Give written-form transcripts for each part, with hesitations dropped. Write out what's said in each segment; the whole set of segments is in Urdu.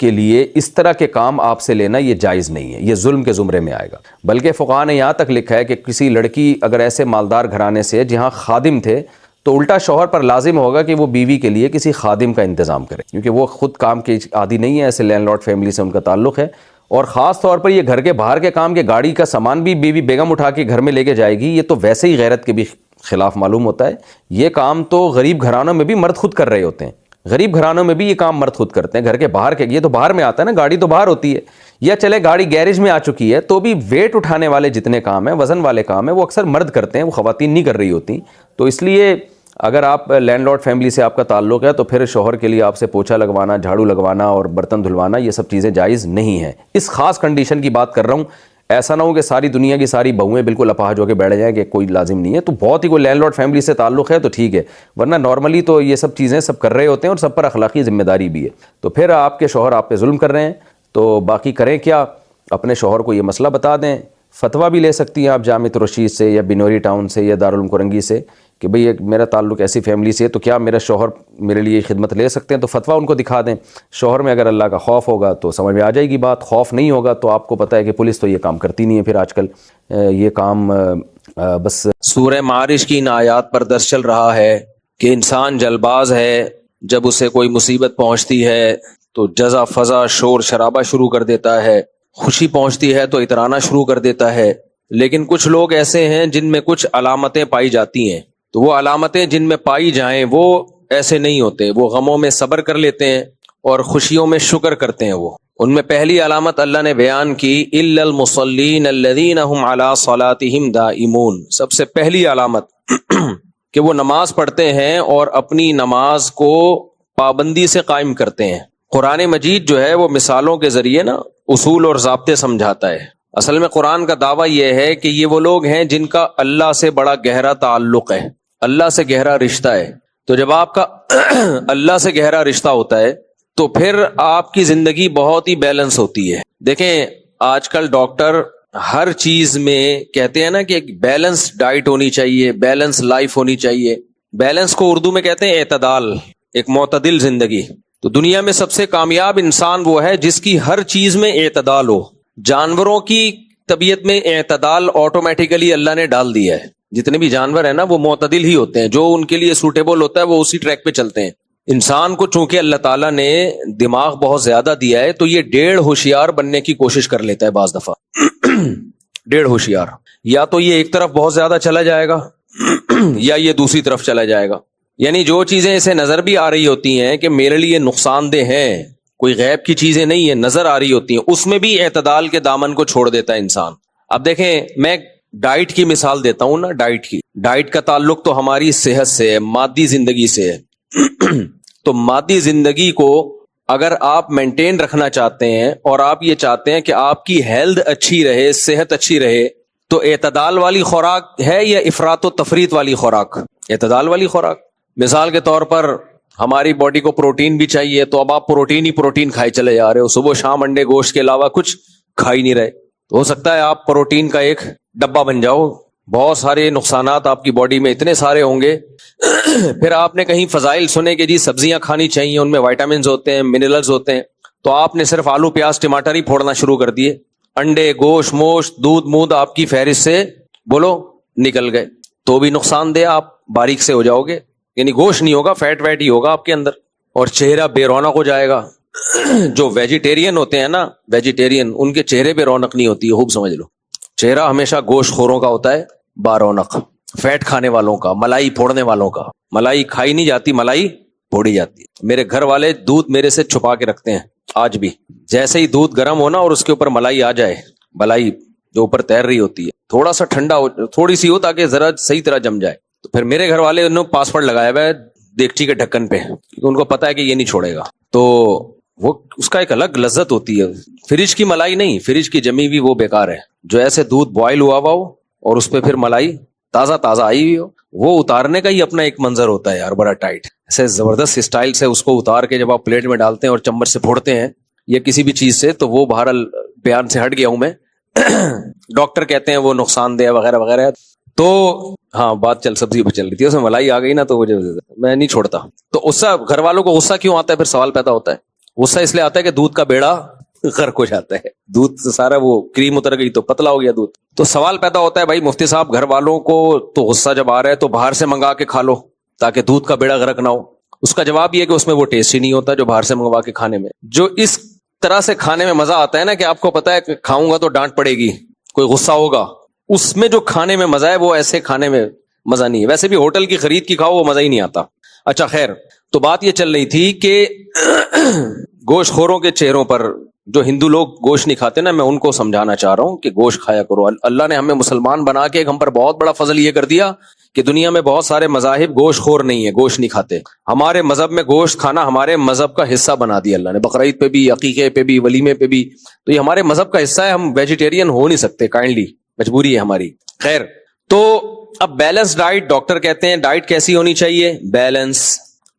کے لیے اس طرح کے کام آپ سے لینا یہ جائز نہیں ہے، یہ ظلم کے زمرے میں آئے گا۔ بلکہ فقہاء نے یہاں تک لکھا ہے کہ کسی لڑکی اگر ایسے مالدار گھرانے سے جہاں خادم تھے تو الٹا شوہر پر لازم ہوگا کہ وہ بیوی کے لیے کسی خادم کا انتظام کرے، کیونکہ وہ خود کام کے عادی نہیں ہے، ایسے لینڈ لارڈ فیملی سے ان کا تعلق ہے۔ اور خاص طور پر یہ گھر کے باہر کے کام کے گاڑی کا سامان بھی بیوی بیگم اٹھا کے گھر میں لے کے جائے گی، یہ تو ویسے ہی غیرت کے بھی خلاف معلوم ہوتا ہے۔ یہ کام تو غریب گھرانوں میں بھی مرد خود کر رہے ہوتے ہیں، غریب گھرانوں میں بھی یہ کام مرد خود کرتے ہیں، گھر کے باہر کے، یہ تو باہر میں آتا ہے نا، گاڑی تو باہر ہوتی ہے، یا چلے گاڑی گیرج میں آ چکی ہے تو بھی ویٹ اٹھانے والے جتنے کام ہیں، وزن والے کام ہیں، وہ اکثر مرد کرتے ہیں، وہ خواتین نہیں کر رہی ہوتی۔ تو اس لیے اگر آپ لینڈ لارڈ فیملی سے آپ کا تعلق ہے تو پھر شوہر کے لیے آپ سے پوچھا لگوانا، جھاڑو لگوانا اور برتن دھلوانا یہ سب چیزیں جائز نہیں ہیں۔ اس خاص کنڈیشن کی بات کر رہا ہوں، ایسا نہ ہو کہ ساری دنیا کی ساری بہویں بالکل اپاہج ہو کے بیٹھ جائیں کہ کوئی لازم نہیں ہے، تو بہت ہی کوئی لینڈ لارڈ فیملی سے تعلق ہے تو ٹھیک ہے، ورنہ نارملی تو یہ سب چیزیں سب کر رہے ہوتے ہیں اور سب پر اخلاقی ذمہ داری بھی ہے۔ تو پھر آپ کے شوہر آپ پہ ظلم کر رہے ہیں تو باقی کریں کیا، اپنے شوہر کو یہ مسئلہ بتا دیں، فتویٰ بھی لے سکتی ہیں آپ جامع رشید سے یا بنوری ٹاؤن سے یا دارالعلوم کرنگی سے کہ بھئی میرا تعلق ایسی فیملی سے ہے تو کیا میرا شوہر میرے لیے خدمت لے سکتے ہیں، تو فتویٰ ان کو دکھا دیں۔ شوہر میں اگر اللہ کا خوف ہوگا تو سمجھ میں آ جائے گی بات، خوف نہیں ہوگا تو آپ کو پتہ ہے کہ پولیس تو یہ کام کرتی نہیں ہے، پھر آج کل یہ کام بس سورہ معارج کی ان آیات پر درس چل رہا ہے کہ انسان جلباز ہے، جب اسے کوئی مصیبت پہنچتی ہے تو جزا فضا شور شرابہ شروع کر دیتا ہے، خوشی پہنچتی ہے تو اترانا شروع کر دیتا ہے۔ لیکن کچھ لوگ ایسے ہیں جن میں کچھ علامتیں پائی جاتی ہیں، تو وہ علامتیں جن میں پائی جائیں وہ ایسے نہیں ہوتے، وہ غموں میں صبر کر لیتے ہیں اور خوشیوں میں شکر کرتے ہیں۔ وہ ان میں پہلی علامت اللہ نے بیان کی الا المصلین الذین هم علی صلاتهم دائمون، سب سے پہلی علامت کہ وہ نماز پڑھتے ہیں اور اپنی نماز کو پابندی سے قائم کرتے ہیں۔ قرآن مجید جو ہے وہ مثالوں کے ذریعے نا اصول اور ضابطے سمجھاتا ہے۔ اصل میں قرآن کا دعویٰ یہ ہے کہ یہ وہ لوگ ہیں جن کا اللہ سے بڑا گہرا تعلق ہے، اللہ سے گہرا رشتہ ہے۔ تو جب آپ کا اللہ سے گہرا رشتہ ہوتا ہے تو پھر آپ کی زندگی بہت ہی بیلنس ہوتی ہے۔ دیکھیں آج کل ڈاکٹر ہر چیز میں کہتے ہیں نا کہ ایک بیلنس ڈائٹ ہونی چاہیے، بیلنس لائف ہونی چاہیے۔ بیلنس کو اردو میں کہتے ہیں اعتدال، ایک معتدل زندگی۔ تو دنیا میں سب سے کامیاب انسان وہ ہے جس کی ہر چیز میں اعتدال ہو۔ جانوروں کی طبیعت میں اعتدال آٹومیٹیکلی اللہ نے ڈال دیا ہے، جتنے بھی جانور ہیں نا وہ معتدل ہی ہوتے ہیں، جو ان کے لیے سوٹیبل ہوتا ہے وہ اسی ٹریک پہ چلتے ہیں۔ انسان کو چونکہ اللہ تعالیٰ نے دماغ بہت زیادہ دیا ہے تو یہ 1.5 ہوشیار بننے کی کوشش کر لیتا ہے بعض دفعہ 1.5 ہوشیار، یا تو یہ ایک طرف بہت زیادہ چلا جائے گا یا یہ دوسری طرف چلا جائے گا۔ یعنی جو چیزیں اسے نظر بھی آ رہی ہوتی ہیں کہ میرے لیے نقصان دہ ہیں، کوئی غیب کی چیزیں نہیں ہیں، نظر آ رہی ہوتی ہیں، اس میں بھی اعتدال کے دامن کو چھوڑ دیتا ہے انسان۔ اب دیکھیں میں ڈائٹ کی مثال دیتا ہوں نا، ڈائٹ کا تعلق تو ہماری صحت سے ہے، مادی زندگی سے ہے۔ تو مادی زندگی کو اگر آپ مینٹین رکھنا چاہتے ہیں اور آپ یہ چاہتے ہیں کہ آپ کی ہیلتھ اچھی رہے، صحت اچھی رہے، تو اعتدال والی خوراک ہے یا افراط و تفریط والی خوراک؟ اعتدال والی خوراک۔ مثال کے طور پر ہماری باڈی کو پروٹین بھی چاہیے، تو اب آپ پروٹین کھائے چلے جا رہے ہو، صبح شام انڈے گوشت کے علاوہ کچھ کھا ہی نہیں رہے، تو ہو سکتا ہے آپ پروٹین کا ایک ڈبہ بن جاؤ، بہت سارے نقصانات آپ کی باڈی میں اتنے سارے ہوں گے۔ پھر آپ نے کہیں فضائل سنے کہ جی سبزیاں کھانی چاہیے، ان میں وائٹامنز ہوتے ہیں، منرلز ہوتے ہیں، تو آپ نے صرف آلو پیاز ٹماٹر ہی پھوڑنا شروع کر دیے، انڈے گوشت موشت دودھ مود آپ کی فہرست سے بولو نکل گئے، تو بھی نقصان دہ، آپ باریک سے ہو جاؤ گے، یعنی گوشت نہیں ہوگا، فیٹ ویٹ ہی ہوگا آپ کے اندر، اور چہرہ بے رونق ہو جائے گا۔ جو ویجیٹیرین ہوتے ہیں نا، ویجیٹیرین، ان کے چہرے پہ رونق نہیں ہوتی ہے، خوب سمجھ لو، چہرہ ہمیشہ گوشت خوروں کا ہوتا ہے با رونق، فیٹ کھانے والوں کا، ملائی پھوڑنے والوں کا۔ ملائی کھائی نہیں جاتی، ملائی پھوڑی جاتی ہے۔ میرے گھر والے دودھ میرے سے چھپا کے رکھتے ہیں آج بھی، جیسے ہی دودھ گرم ہونا اور اس کے اوپر ملائی آ جائے، ملائی جو اوپر تیر رہی ہوتی ہے، تھوڑا سا ٹھنڈا ہو، تھوڑی سی ہو تاکہ ذرا صحیح طرح جم جائے، تو پھر میرے گھر والے انہوں نے پاسورڈ لگایا ہوا ہے دیگچی کے ڈھکن پہ، کیونکہ ان کو پتا ہے کہ یہ نہیں چھوڑے گا، تو وہ اس کا ایک الگ لذت ہوتی ہے۔ فریج کی ملائی نہیں، فریج کی جمی ہوئی وہ بیکار ہے، جو ایسے دودھ بوائل ہوا ہو اور اس پہ پھر ملائی تازہ آئی ہوئی ہو، وہ اتارنے کا ہی اپنا ایک منظر ہوتا ہے یار، بڑا ٹائٹ، ایسے زبردست اسٹائل سے اس کو اتار کے جب آپ پلیٹ میں ڈالتے ہیں اور چمچ سے پھوڑتے ہیں یا کسی بھی چیز سے، تو وہ بہرحال بیان سے ہٹ گیا ہوں میں ڈاکٹر کہتے ہیں وہ نقصان دہ وغیرہ وغیرہ، تو ہاں بات سبزی پہ چل رہی تھی، اس میں ملائی آ گئی نا تو میں نہیں چھوڑتا۔ تو اس سے گھر والوں کو غصہ کیوں آتا ہے؟ پھر سوال پیدا ہوتا ہے، غصہ اس لیے آتا ہے کہ دودھ کا بیڑا غرق ہو جاتا ہے, دودھ سے سارا وہ کریم اتر گئی تو پتلا ہو گیا دودھ. تو سوال پیدا ہوتا ہے, بھائی مفتی صاحب گھر والوں کو تو غصہ جب آ رہا ہے تو باہر سے منگا کے کھا لو تاکہ دودھ کا بیڑا غرق نہ ہو. اس کا جواب یہ کہ اس میں وہ ٹیسٹ ہی نہیں ہوتا جو باہر سے منگوا کے کھانے میں. جو اس طرح سے کھانے میں مزہ آتا ہے نا کہ آپ کو پتا ہے کہ کھاؤں گا تو ڈانٹ پڑے گی, کوئی غصہ ہوگا, اس میں جو کھانے میں مزہ ہے وہ ایسے کھانے میں مزہ نہیں ہے. ویسے بھی ہوٹل کی خرید کی کھاؤ وہ مزہ ہی نہیں آتا. اچھا خیر, تو بات یہ چل رہی تھی کہ گوشت خوروں کے چہروں پر, جو ہندو لوگ گوشت نہیں کھاتے نا, میں ان کو سمجھانا چاہ رہا ہوں کہ گوشت کھایا کرو. اللہ نے ہمیں مسلمان بنا کے ہم پر بہت بڑا فضل یہ کر دیا کہ دنیا میں بہت سارے مذاہب گوشت خور نہیں ہے, گوشت نہیں کھاتے. ہمارے مذہب میں گوشت کھانا ہمارے مذہب کا حصہ بنا دیا اللہ نے, بقرعید پہ بھی, عقیقے پہ بھی, ولیمے پہ بھی. تو یہ ہمارے مذہب کا حصہ ہے, ہم ویجیٹیرین ہو نہیں سکتے, کائنڈلی مجبوری ہے ہماری. خیر, تو اب بیلنس ڈائٹ, ڈاکٹر کہتے ہیں ڈائٹ کیسی ہونی چاہیے؟ بیلنس.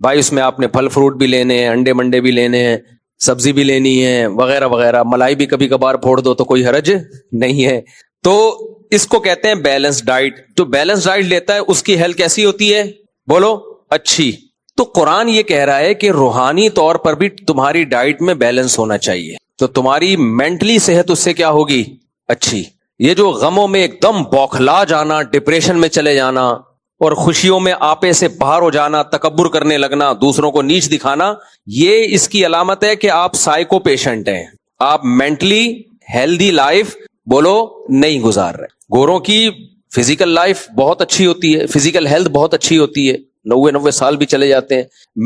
بھائی اس میں آپ نے پھل فروٹ بھی لینے ہیں, انڈے منڈے بھی لینے ہیں, سبزی بھی لینی ہے, وغیرہ وغیرہ, ملائی بھی کبھی کبھار پھوڑ دو تو کوئی حرج نہیں ہے. تو اس کو کہتے ہیں بیلنس ڈائٹ. جو بیلنس ڈائٹ لیتا ہے اس کی ہیلتھ کیسی ہوتی ہے؟ بولو اچھی. تو قرآن یہ کہہ رہا ہے کہ روحانی طور پر بھی تمہاری ڈائٹ میں بیلنس ہونا چاہیے, تو تمہاری مینٹلی صحت اس سے کیا ہوگی؟ اچھی. یہ جو غموں میں ایک دم بوکھلا جانا, ڈپریشن میں چلے جانا, اور خوشیوں میں آپے سے باہر ہو جانا, تکبر کرنے لگنا, دوسروں کو نیچ دکھانا, یہ اس کی علامت ہے کہ آپ سائیکو پیشنٹ ہیں, آپ مینٹلی ہیلدی لائف بولو نہیں گزار رہے. گوروں کی فزیکل لائف بہت اچھی ہوتی ہے, فزیکل ہیلتھ بہت اچھی ہوتی ہے, 90 سال بھی چلے جاتے ہیں.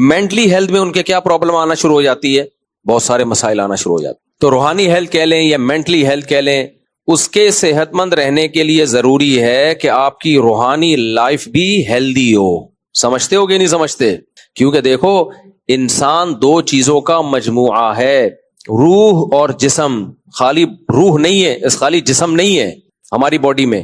مینٹلی ہیلتھ میں ان کے کیا پرابلم آنا شروع ہو جاتی ہے؟ بہت سارے مسائل آنا شروع ہو جاتے ہیں. تو روحانی ہیلتھ کہہ لیں یا مینٹلی ہیلتھ کہہ لیں, اس کے صحت مند رہنے کے لیے ضروری ہے کہ آپ کی روحانی لائف بھی ہیلدی ہو. سمجھتے ہو کہ نہیں سمجھتے؟ کیونکہ دیکھو انسان دو چیزوں کا مجموعہ ہے, روح اور جسم. خالی روح نہیں ہے, خالی جسم نہیں ہے ہماری باڈی میں,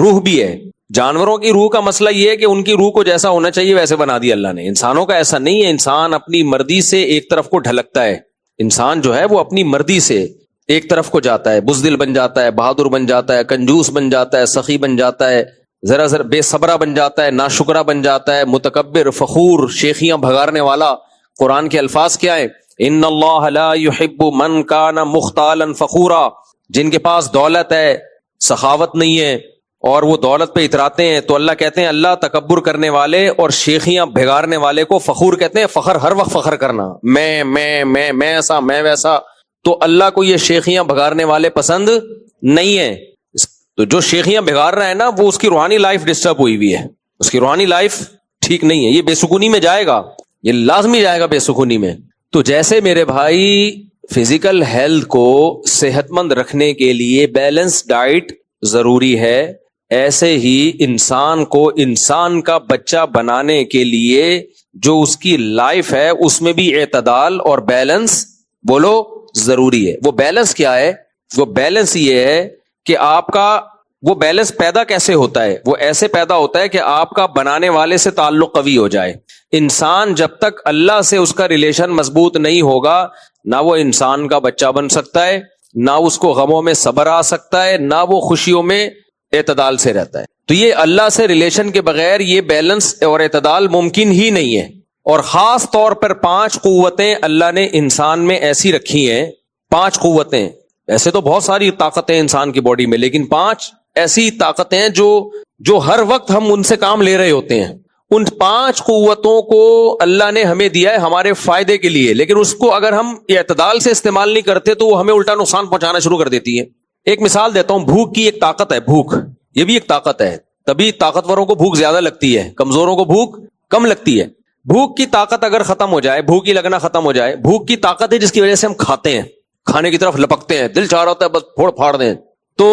روح بھی ہے. جانوروں کی روح کا مسئلہ یہ ہے کہ ان کی روح کو جیسا ہونا چاہیے ویسے بنا دیا اللہ نے. انسانوں کا ایسا نہیں ہے, انسان اپنی مرضی سے ایک طرف کو ڈھلکتا ہے. انسان جو ہے وہ اپنی مرضی سے ایک طرف کو جاتا ہے, بزدل بن جاتا ہے, بہادر بن جاتا ہے, کنجوس بن جاتا ہے, سخی بن جاتا ہے, ذرا ذرا بے صبرا بن جاتا ہے, ناشکرا بن جاتا ہے, متکبر, فخور, شیخیاں بھگارنے والا. قرآن کے الفاظ کیا ہیں؟ ان اللہ لا يحب من کان مختالا فخورا. جن کے پاس دولت ہے, سخاوت نہیں ہے, اور وہ دولت پہ اتراتے ہیں, تو اللہ کہتے ہیں اللہ تکبر کرنے والے اور شیخیاں بھگارنے والے کو فخور کہتے ہیں. فخر ہر وقت فخر کرنا, میں ایسا, میں ویسا. تو اللہ کو یہ شیخیاں بھگارنے والے پسند نہیں ہیں. تو جو شیخیاں بھگار رہا ہے نا, وہ اس کی روحانی لائف ڈسٹرب ہوئی ہوئی ہے, اس کی روحانی لائف ٹھیک نہیں ہے, یہ بے سکونی میں جائے گا, یہ لازمی جائے گا بے سکونی میں. تو جیسے میرے بھائی فزیکل ہیلتھ کو صحت مند رکھنے کے لیے بیلنس ڈائٹ ضروری ہے, ایسے ہی انسان کو انسان کا بچہ بنانے کے لیے جو اس کی لائف ہے اس میں بھی اعتدال اور بیلنس بولو ضروری ہے. وہ بیلنس کیا ہے؟ وہ بیلنس یہ ہے کہ آپ کا وہ بیلنس پیدا کیسے ہوتا ہے؟ وہ ایسے پیدا ہوتا ہے کہ آپ کا بنانے والے سے تعلق قوی ہو جائے. انسان جب تک اللہ سے اس کا ریلیشن مضبوط نہیں ہوگا, نہ وہ انسان کا بچہ بن سکتا ہے, نہ اس کو غموں میں صبر آ سکتا ہے, نہ وہ خوشیوں میں اعتدال سے رہتا ہے. تو یہ اللہ سے ریلیشن کے بغیر یہ بیلنس اور اعتدال ممکن ہی نہیں ہے. اور خاص طور پر 5 قوتیں اللہ نے انسان میں ایسی رکھی ہیں, 5 قوتیں. ایسے تو بہت ساری طاقتیں انسان کی باڈی میں, لیکن 5 ایسی طاقتیں جو ہر وقت ہم ان سے کام لے رہے ہوتے ہیں. ان 5 قوتوں کو اللہ نے ہمیں دیا ہے ہمارے فائدے کے لیے, لیکن اس کو اگر ہم اعتدال سے استعمال نہیں کرتے تو وہ ہمیں الٹا نقصان پہنچانا شروع کر دیتی ہے. ایک مثال دیتا ہوں, بھوک کی ایک طاقت ہے, بھوک یہ بھی ایک طاقت ہے. تبھی طاقتوروں کو بھوک زیادہ لگتی ہے, کمزوروں کو بھوک کم لگتی ہے. بھوک کی طاقت اگر ختم ہو جائے, بھوک ہی لگنا ختم ہو جائے, بھوک کی طاقت ہے جس کی وجہ سے ہم کھاتے ہیں, کھانے کی طرف لپکتے ہیں, دل چاہ رہا ہوتا ہے بس پھوڑ پھاڑ دیں. تو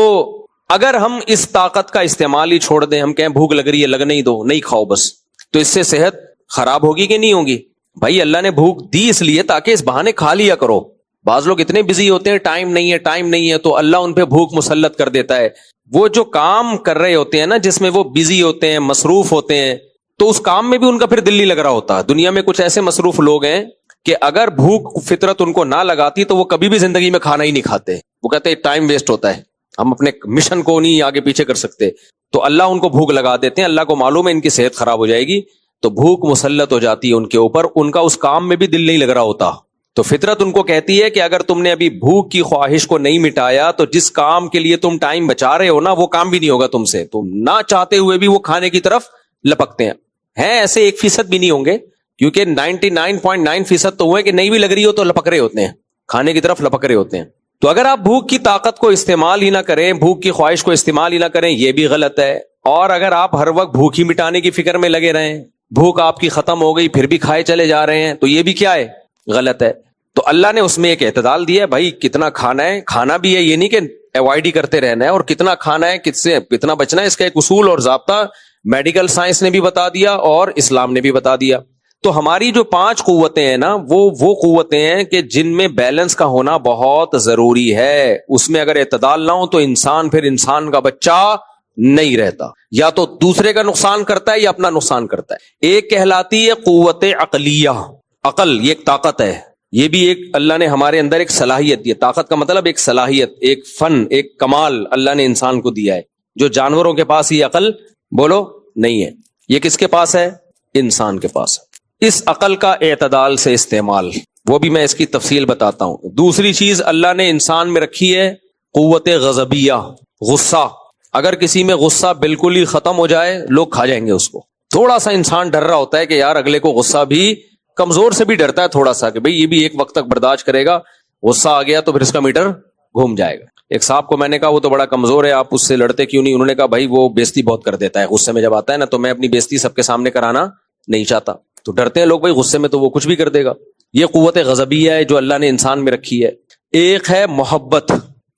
اگر ہم اس طاقت کا استعمال ہی چھوڑ دیں, ہم کہیں بھوک لگ رہی ہے لگنے ہی دو, نہیں کھاؤ بس, تو اس سے صحت خراب ہوگی کہ نہیں ہوگی؟ بھائی اللہ نے بھوک دی اس لیے تاکہ اس بہانے کھا لیا کرو. بعض لوگ اتنے بزی ہوتے ہیں, ٹائم نہیں ہے, تو اللہ ان پہ بھوک مسلط کر دیتا ہے. وہ جو کام کر رہے ہوتے ہیں نا, جس میں وہ بزی ہوتے ہیں, مصروف ہوتے ہیں, تو اس کام میں بھی ان کا پھر دل نہیں لگ رہا ہوتا. دنیا میں کچھ ایسے مصروف لوگ ہیں کہ اگر بھوک فطرت ان کو نہ لگاتی تو وہ کبھی بھی زندگی میں کھانا ہی نہیں کھاتے. وہ کہتے ہیں ٹائم ویسٹ ہوتا ہے, ہم اپنے مشن کو نہیں آگے پیچھے کر سکتے. تو اللہ ان کو بھوک لگا دیتے ہیں, اللہ کو معلوم ہے ان کی صحت خراب ہو جائے گی, تو بھوک مسلط ہو جاتی ہے ان کے اوپر, ان کا اس کام میں بھی دل نہیں لگ رہا ہوتا. تو فطرت ان کو کہتی ہے کہ اگر تم نے ابھی بھوک کی خواہش کو نہیں مٹایا تو جس کام کے لیے تم ٹائم بچا رہے ہو نا وہ کام بھی نہیں ہوگا تم سے. تم نہ چاہتے ہوئے بھی وہ کھانے کی طرف لپکتے ہیں ایسے 1% بھی نہیں ہوں گے, کیونکہ 99.9% تو ہوئے کہ نہیں بھی لگ رہی ہو تو لپک رہے ہوتے ہیں, کھانے کی طرف لپک رہے ہوتے ہیں. تو اگر آپ بھوک کی طاقت کو استعمال ہی نہ کریں, بھوک کی خواہش کو استعمال ہی نہ کریں, یہ بھی غلط ہے. اور اگر آپ ہر وقت بھوک ہی مٹانے کی فکر میں لگے رہیں, بھوک آپ کی ختم ہو گئی پھر بھی کھائے چلے جا رہے ہیں, تو یہ بھی کیا ہے, غلط ہے. تو اللہ نے اس میں ایک اعتدال دیا ہے, بھائی کتنا کھانا ہے, کھانا بھی ہے, یہ نہیں کہ اوائڈ ہی کرتے رہنا ہے, اور کتنا کھانا ہے, کس سے کتنا بچنا ہے, اس کا ایک اصول اور ضابطہ میڈیکل سائنس نے بھی بتا دیا اور اسلام نے بھی بتا دیا. تو ہماری جو 5 قوتیں ہیں نا, وہ قوتیں ہیں کہ جن میں بیلنس کا ہونا بہت ضروری ہے. اس میں اگر اعتدال نہ ہو تو انسان پھر انسان کا بچہ نہیں رہتا, یا تو دوسرے کا نقصان کرتا ہے یا اپنا نقصان کرتا ہے. ایک کہلاتی ہے قوت عقلیہ, عقل یہ ایک طاقت ہے, یہ بھی ایک اللہ نے ہمارے اندر ایک صلاحیت دی ہے. طاقت کا مطلب ایک صلاحیت, ایک فن, ایک کمال اللہ نے انسان کو دیا ہے, جو جانوروں کے پاس یہ عقل بولو نہیں ہے. یہ کس کے پاس ہے, انسان کے پاس ہے. اس عقل کا اعتدال سے استعمال, وہ بھی میں اس کی تفصیل بتاتا ہوں. دوسری چیز اللہ نے انسان میں رکھی ہے قوت غضبیہ, غصہ. اگر کسی میں غصہ بالکل ہی ختم ہو جائے, لوگ کھا جائیں گے اس کو. تھوڑا سا انسان ڈر رہا ہوتا ہے کہ یار اگلے کو غصہ بھی, کمزور سے بھی ڈرتا ہے تھوڑا سا کہ بھئی یہ بھی ایک وقت تک برداشت کرے گا, غصہ آ گیا تو پھر اس کا میٹر گھوم جائے گا. ایک صاحب کو میں نے کہا وہ تو بڑا کمزور ہے, آپ اس سے لڑتے کیوں نہیں؟ انہوں نے کہا بھائی وہ بےزتی بہت کر دیتا ہے, غصے میں جب آتا ہے نا, تو میں اپنی بےزتی سب کے سامنے کرانا نہیں چاہتا. تو ڈرتے ہیں لوگ بھائی غصے میں تو وہ کچھ بھی کر دے گا. یہ قوت غضبیہ ہے جو اللہ نے انسان میں رکھی ہے. ایک ہے محبت,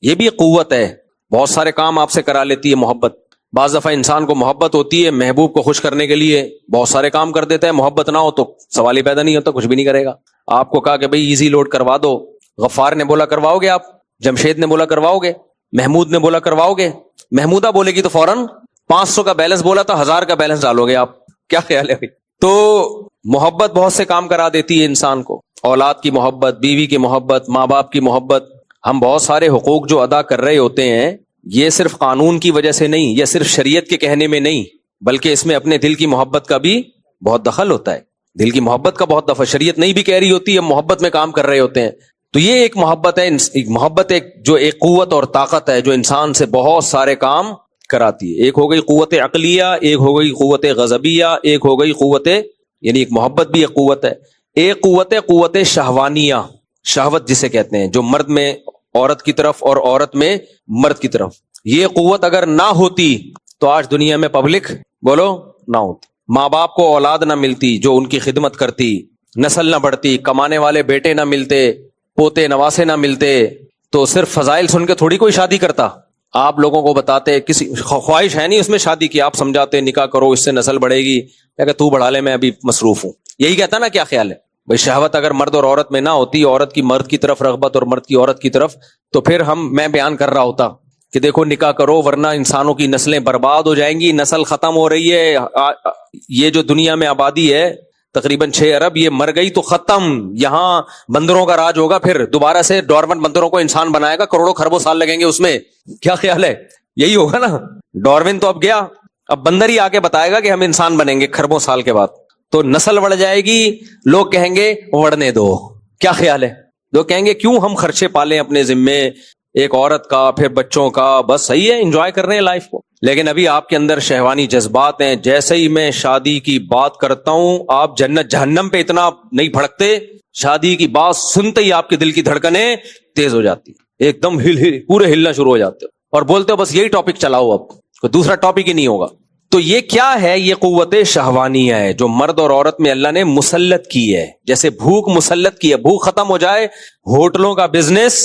یہ بھی قوت ہے, بہت سارے کام آپ سے کرا لیتی ہے محبت. بعض دفعہ انسان کو محبت ہوتی ہے, محبوب کو خوش کرنے کے لیے بہت سارے کام کر دیتا ہے, محبت نہ ہو تو سوال ہی پیدا نہیں ہوتا, کچھ بھی نہیں کرے گا. آپ کو کہا کہ بھئی ایزی لوڈ کروا دو, غفار نے بولا کرواؤ گے آپ, جمشید نے بولا کرواؤ گے, محمود نے بولا کرواؤ گے. محمودہ بولے گی تو فوراً 500 کا بیلنس بولا تھا 1000 کا بیلنس ڈالو گے آپ, کیا خیال ہے بھائی؟ تو محبت بہت سے کام کرا دیتی ہے انسان کو, اولاد کی محبت, بیوی کی محبت, ماں باپ کی محبت. ہم بہت سارے حقوق جو ادا کر رہے ہوتے ہیں, یہ صرف قانون کی وجہ سے نہیں, یا صرف شریعت کے کہنے میں نہیں, بلکہ اس میں اپنے دل کی محبت کا بھی بہت دخل ہوتا ہے. دل کی محبت کا بہت دفعہ شریعت نہیں بھی کہہ رہی ہوتی, ہم محبت میں کام کر رہے ہوتے ہیں. تو یہ ایک محبت ہے, محبت ایک جو ایک قوت اور طاقت ہے جو انسان سے بہت سارے کام کراتی ہے. ایک ہو گئی قوت عقلیہ, ایک ہو گئی قوت غضبیہ, ایک ہو گئی قوت, یعنی ایک محبت بھی ایک قوت ہے. ایک قوت شہوانیہ, شہوت جسے کہتے ہیں, جو مرد میں عورت کی طرف اور عورت میں مرد کی طرف. یہ قوت اگر نہ ہوتی تو آج دنیا میں پبلک بولو نہ ہوتی, ماں باپ کو اولاد نہ ملتی جو ان کی خدمت کرتی, نسل نہ بڑھتی, کمانے والے بیٹے نہ ملتے, پوتے نواسے نہ ملتے. تو صرف فضائل سن کے تھوڑی کوئی شادی کرتا. آپ لوگوں کو بتاتے, کسی خواہش ہے نہیں اس میں شادی کی, آپ سمجھاتے نکاح کرو اس سے نسل بڑھے گی, کہ تو بڑھا لے میں ابھی مصروف ہوں, یہی کہتا نا. کیا خیال ہے بھائی؟ شہوت اگر مرد اور عورت میں نہ ہوتی, عورت کی مرد کی طرف رغبت اور مرد کی عورت کی طرف, تو پھر میں بیان کر رہا ہوتا کہ دیکھو نکاح کرو ورنہ انسانوں کی نسلیں برباد ہو جائیں گی, نسل ختم ہو رہی ہے. یہ جو دنیا میں آبادی ہے تقریباً 6 ارب, یہ مر گئی تو ختم, یہاں بندروں کا راج ہوگا, پھر دوبارہ سے ڈارون بندروں کو انسان بنائے گا, کروڑوں خربوں سال لگیں گے اس میں. کیا خیال ہے؟ یہی ہوگا نا. ڈارون تو اب گیا, اب بندر ہی آ کے بتائے گا کہ ہم انسان بنیں گے خربوں سال کے بعد. تو نسل بڑھ جائے گی, لوگ کہیں گے بڑھنے دو. کیا خیال ہے؟ لوگ کہیں گے کیوں ہم خرچے پالیں اپنے ذمے, ایک عورت کا پھر بچوں کا, بس صحیح ہے انجوائے کر رہے ہیں لائف کو. لیکن ابھی آپ کے اندر شہوانی جذبات ہیں, جیسے ہی میں شادی کی بات کرتا ہوں آپ جنت جہنم پہ اتنا نہیں بھڑکتے, شادی کی بات سنتے ہی آپ کے دل کی دھڑکنیں تیز ہو جاتی, ایک دم پورے ہلنا شروع ہو جاتے ہو, اور بولتے ہو بس یہی ٹاپک چلاؤ, اب کوئی دوسرا ٹاپک ہی نہیں ہوگا. تو یہ کیا ہے؟ یہ قوت شہوانیہ ہے جو مرد اور عورت میں اللہ نے مسلط کی ہے. جیسے بھوک مسلط کی ہے, بھوک ختم ہو جائے, ہوٹلوں کا بزنس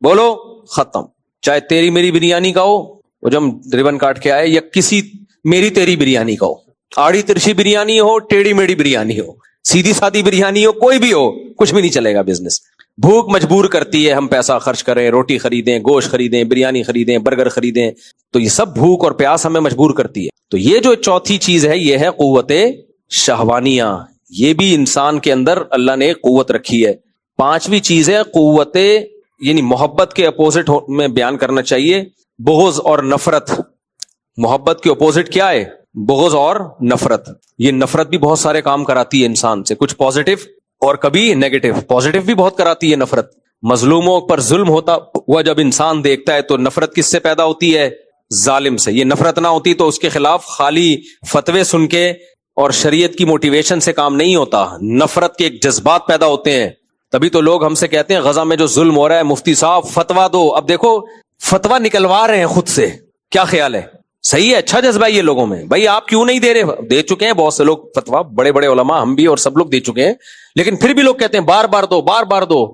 بولو ختم, چاہے تیری میری بریانی کا ہو, وہ جو ہم ربن کاٹ کے آئے, یا کسی میری تیری بریانی کا ہو, آڑی ترچھی بریانی ہو, ٹیڑھی میڑھی بریانی ہو, سیدھی سادی بریانی ہو, کوئی بھی ہو, کچھ بھی نہیں چلے گا بزنس. بھوک مجبور کرتی ہے ہم پیسہ خرچ کریں, روٹی خریدیں, گوشت خریدیں, بریانی خریدیں, برگر خریدیں. تو یہ سب بھوک اور پیاس ہمیں مجبور کرتی ہے. تو یہ جو چوتھی چیز ہے یہ ہے قوت شہوانیہ, یہ بھی انسان کے اندر اللہ نے قوت رکھی ہے. 5ویں چیز ہے قوت, یعنی محبت کے اپوزٹ میں بیان کرنا چاہیے, بغض اور نفرت. محبت کے اپوزٹ کیا ہے؟ بغض اور نفرت. یہ نفرت بھی بہت سارے کام کراتی ہے انسان سے, کچھ پازیٹو اور کبھی نیگیٹو. پازیٹو بھی بہت کراتی ہے نفرت. مظلوموں پر ظلم ہوتا ہوا جب انسان دیکھتا ہے تو نفرت کس سے پیدا ہوتی ہے؟ ظالم سے. یہ نفرت نہ ہوتی تو اس کے خلاف خالی فتوے سن کے اور شریعت کی موٹیویشن سے کام نہیں ہوتا. نفرت کے ایک جذبات پیدا ہوتے ہیں. تبھی تو لوگ ہم سے کہتے ہیں غزہ میں جو ظلم ہو رہا ہے مفتی صاحب فتوا دو. اب دیکھو فتوا نکلوا رہے ہیں خود سے. کیا خیال ہے؟ صحیح ہے, اچھا جذبہ ہے یہ لوگوں میں. بھائی آپ کیوں نہیں دے رہے؟ دے چکے ہیں بہت سے لوگ فتوا, بڑے بڑے علماء, ہم بھی اور سب لوگ دے چکے ہیں. لیکن پھر بھی لوگ کہتے ہیں بار بار دو, بار بار دو.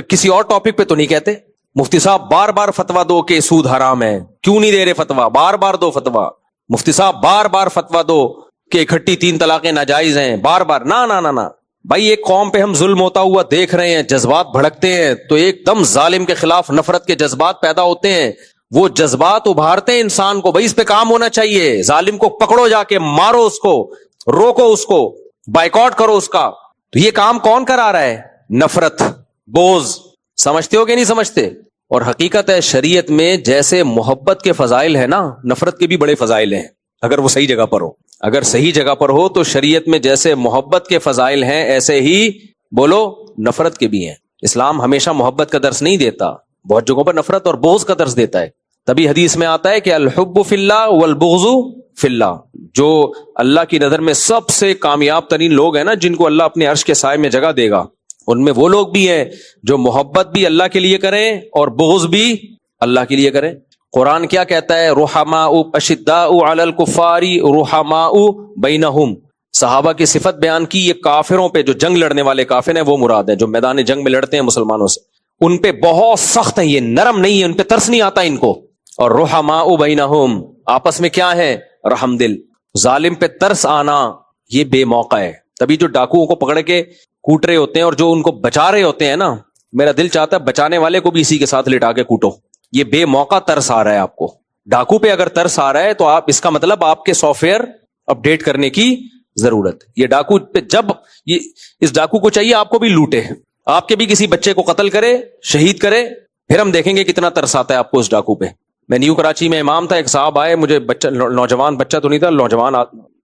کسی اور ٹاپک پہ تو نہیں کہتے مفتی صاحب بار بار فتوا دو کہ سود حرام ہے. کیوں نہیں دے رہے فتوا؟ بار بار دو فتوا. مفتی صاحب بار بار فتوا دو کہ اکٹھی 3 طلاقیں ناجائز ہیں. بار بار نہ نہ نہ. بھائی ایک قوم پہ ہم ظلم ہوتا ہوا دیکھ رہے ہیں, جذبات بھڑکتے ہیں تو ایک دم ظالم کے خلاف نفرت کے جذبات پیدا ہوتے ہیں. وہ جذبات ابھارتے ہیں انسان کو. بھائی اس پہ کام ہونا چاہیے. ظالم کو پکڑو, جا کے مارو اس کو, روکو اس کو, بائیکاٹ کرو اس کا. تو یہ کام کون کرا رہا ہے؟ نفرت, بغض. سمجھتے ہو کہ نہیں سمجھتے؟ اور حقیقت ہے شریعت میں جیسے محبت کے فضائل ہیں نا, نفرت کے بھی بڑے فضائل ہیں اگر وہ صحیح جگہ پر ہو. اگر صحیح جگہ پر ہو تو شریعت میں جیسے محبت کے فضائل ہیں ایسے ہی بولو نفرت کے بھی ہیں. اسلام ہمیشہ محبت کا درس نہیں دیتا, بہت جگہوں پر نفرت اور بغض کا درس دیتا ہے. تبھی حدیث میں آتا ہے کہ الحب فی اللہ والبغض فی اللہ. جو اللہ کی نظر میں سب سے کامیاب ترین لوگ ہیں نا, جن کو اللہ اپنے عرش کے سائے میں جگہ دے گا, ان میں وہ لوگ بھی ہیں جو محبت بھی اللہ کے لیے کریں اور بغض بھی اللہ کے لیے کریں. قرآن کیا کہتا ہے؟ رحماء اشداء علی الکفار رحماء بینہم. صحابہ کی صفت بیان کی. یہ کافروں پہ, جو جنگ لڑنے والے کافر ہیں وہ مراد ہیں, جو میدان جنگ میں لڑتے ہیں مسلمانوں سے, ان پہ بہت سخت ہیں, یہ نرم نہیں ہے, ان پہ ترس نہیں آتا ان کو. اور رحماء بینہم, آپس میں کیا ہے؟ رحم دل. ظالم پہ ترس آنا یہ بے موقع ہے. تبھی جو ڈاکوؤں کو پکڑ کے کوٹ رہے ہوتے ہیں اور جو ان کو بچا رہے ہوتے ہیں نا, میرا دل چاہتا ہے بچانے والے کو بھی اسی کے ساتھ لٹا کے کوٹو. یہ بے موقع ترس آ رہا ہے آپ کو. ڈاکو پہ اگر ترس آ رہا ہے تو آپ, اس کا مطلب آپ کے سافٹ ویئر اپڈیٹ کرنے کی ضرورت. یہ ڈاکو پہ جب یہ اس ڈاکو کو چاہیے آپ کو بھی لوٹے, آپ کے بھی کسی بچے کو قتل کرے, شہید کرے, پھر ہم دیکھیں گے کتنا ترس آتا ہے آپ کو اس ڈاکو پہ. میں نیو کراچی میں امام تھا, ایک صاحب آئے, مجھے بچہ, نوجوان بچہ تو نہیں تھا, نوجوان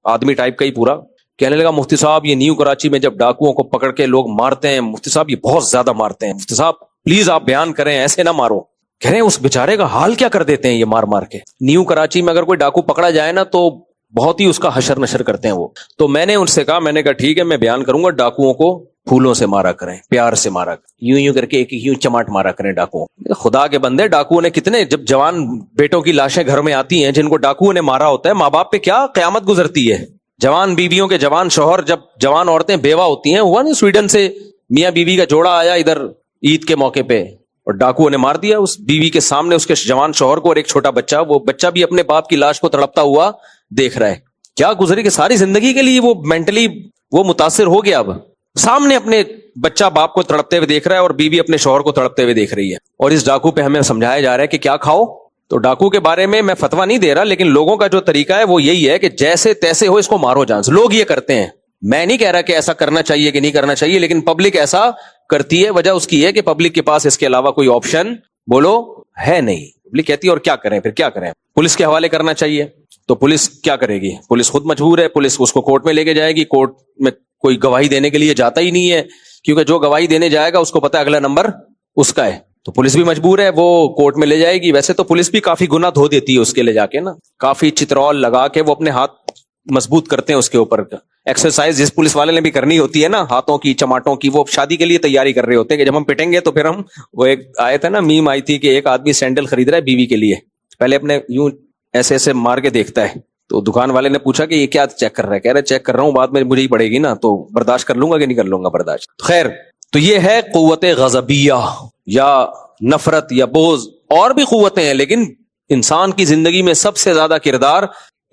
آدمی ٹائپ کا ہی پورا, کہنے لگا مفتی صاحب یہ نیو کراچی میں جب ڈاکوؤں کو پکڑ کے لوگ مارتے ہیں مفتی صاحب, یہ بہت زیادہ مارتے ہیں مفتی صاحب, پلیز آپ بیان کریں, ایسے نہ مارو. کہہ رہے ہیں اس بیچارے کا حال کیا کر دیتے ہیں یہ مار مار کے. نیو کراچی میں اگر کوئی ڈاکو پکڑا جائے نا تو بہت ہی اس کا حشر نشر کرتے ہیں وہ. تو میں نے ان سے کہا, میں نے کہا ٹھیک ہے میں بیان کروں گا, ڈاکوؤں کو پھولوں سے مارا کریں, پیار سے مارا کریں, یوں یوں کر کے ایک یوں چماٹ مارا کریں ڈاکوؤں. خدا کے بندے, ڈاکوؤں نے کتنے, جب جوان بیٹوں کی لاشیں گھر میں آتی ہیں جن کو ڈاکوؤں نے مارا ہوتا ہے, ماں باپ پہ کیا قیامت گزرتی ہے. جوان بیویوں کے جوان شوہر, جب جوان عورتیں بیوہ ہوتی ہیں, ہوا نا سویڈن سے میاں بیوی کا جوڑا آیا ادھر عید کے موقع پہ, اور ڈاکوؤں نے مار دیا اس بیوی کے سامنے اس کے جوان شوہر کو اور ایک چھوٹا بچہ. وہ بچہ بھی اپنے باپ کی لاش کو تڑپتا ہوا دیکھ رہا ہے. کیا گزری کہ ساری زندگی کے لیے وہ مینٹلی وہ متاثر ہو گیا. اب سامنے اپنے بچہ باپ کو تڑپتے ہوئے دیکھ رہا ہے اور بیوی اپنے شوہر کو تڑپتے ہوئے دیکھ رہی ہے. اور اس ڈاکو پہ ہمیں سمجھایا جا رہا ہے کہ کیا کھاؤ. تو ڈاکو کے بارے میں فتویٰ نہیں دے رہا, لیکن لوگوں کا جو طریقہ ہے وہ یہی ہے کہ جیسے تیسے ہو اس کو مارو جان سے. لوگ یہ کرتے ہیں, میں نہیں کہہ رہا کہ ایسا کرنا چاہیے کہ نہیں کرنا چاہیے, لیکن پبلک ایسا کرتی ہے. وجہ اس کی ہے کہ پبلک کے پاس اس کے علاوہ کوئی آپشن بولو ہے نہیں. پبلک کہتی ہے اور کیا کریں, پھر کیا کریں, پولیس کے حوالے کرنا چاہیے. تو پولیس کیا کرے گی؟ پولیس خود مجبور ہے, پولیس اس کو کورٹ میں لے کے جائے گی. کورٹ میں کوئی گواہی دینے کے لیے جاتا ہی نہیں ہے, کیونکہ جو گواہی دینے جائے گا اس کو پتا ہے اگلا نمبر اس کا ہے. تو پولیس بھی مجبور ہے, وہ کورٹ میں لے جائے گی. ویسے تو پولیس بھی کافی گنا دھو دیتی ہے اس کے لے جا کے نا, کافی چترول لگا کے وہ اپنے ہاتھ مضبوط کرتے ہیں اس کے اوپر. ایکسرسائز جس پولیس والے نے بھی کرنی ہوتی ہے نا, ہاتھوں کی, چماٹوں کی, وہ شادی کے لیے تیاری کر رہے ہوتے ہیں کہ جب ہم پٹیں گے تو پھر ہم, وہ ایک آئے تھے نا میم آئی تھی کہ ایک آدمی سینڈل خرید رہا ہے بیوی کے لیے, پہلے اپنے یوں ایسے ایسے مار کے دیکھتا ہے. تو دکان والے نے پوچھا کہ یہ کیا چیک کر رہا ہے؟ کہہ رہا ہے چیک کر رہا ہوں, بعد میں مجھے ہی پڑے گی نا, تو برداشت کر لوں گا کہ نہیں کر لوں گا برداشت. خیر, تو یہ ہے قوت غضبیہ یا نفرت یا بغض. اور بھی قوتیں ہیں, لیکن انسان کی زندگی میں سب سے زیادہ کردار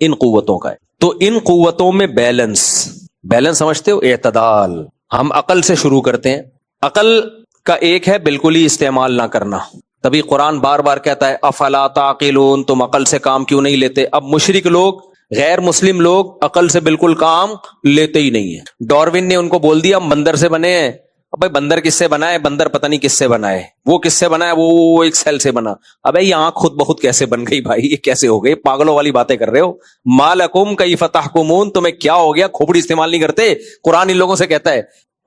ان قوتوں کا ہے. تو ان قوتوں میں بیلنس سمجھتے ہو, اعتدال. ہم عقل سے شروع کرتے ہیں. عقل کا ایک ہے بالکل ہی استعمال نہ کرنا. تبھی قرآن بار بار کہتا ہے افلا تعقلون, تم عقل سے کام کیوں نہیں لیتے. اب مشرک لوگ, غیر مسلم لوگ عقل سے بالکل کام لیتے ہی نہیں ہیں. ڈاروین نے ان کو بول دیا ہم بندر سے بنے ہیں. ابے بندر کس سے بنا ہے؟ بندر پتہ نہیں کس سے بنا ہے. وہ کس سے بنا ہے؟ وہ ایک سیل سے بنا. ابے یہ آنکھ خود بخود کیسے بن گئی بھائی؟ یہ کیسے ہو گئی؟ پاگلوں والی باتیں کر رہے ہو. مالکم کیف تحکمون, تمہیں کیا ہو گیا؟ کھوپڑی استعمال نہیں کرتے. قرآن ان لوگوں سے کہتا ہے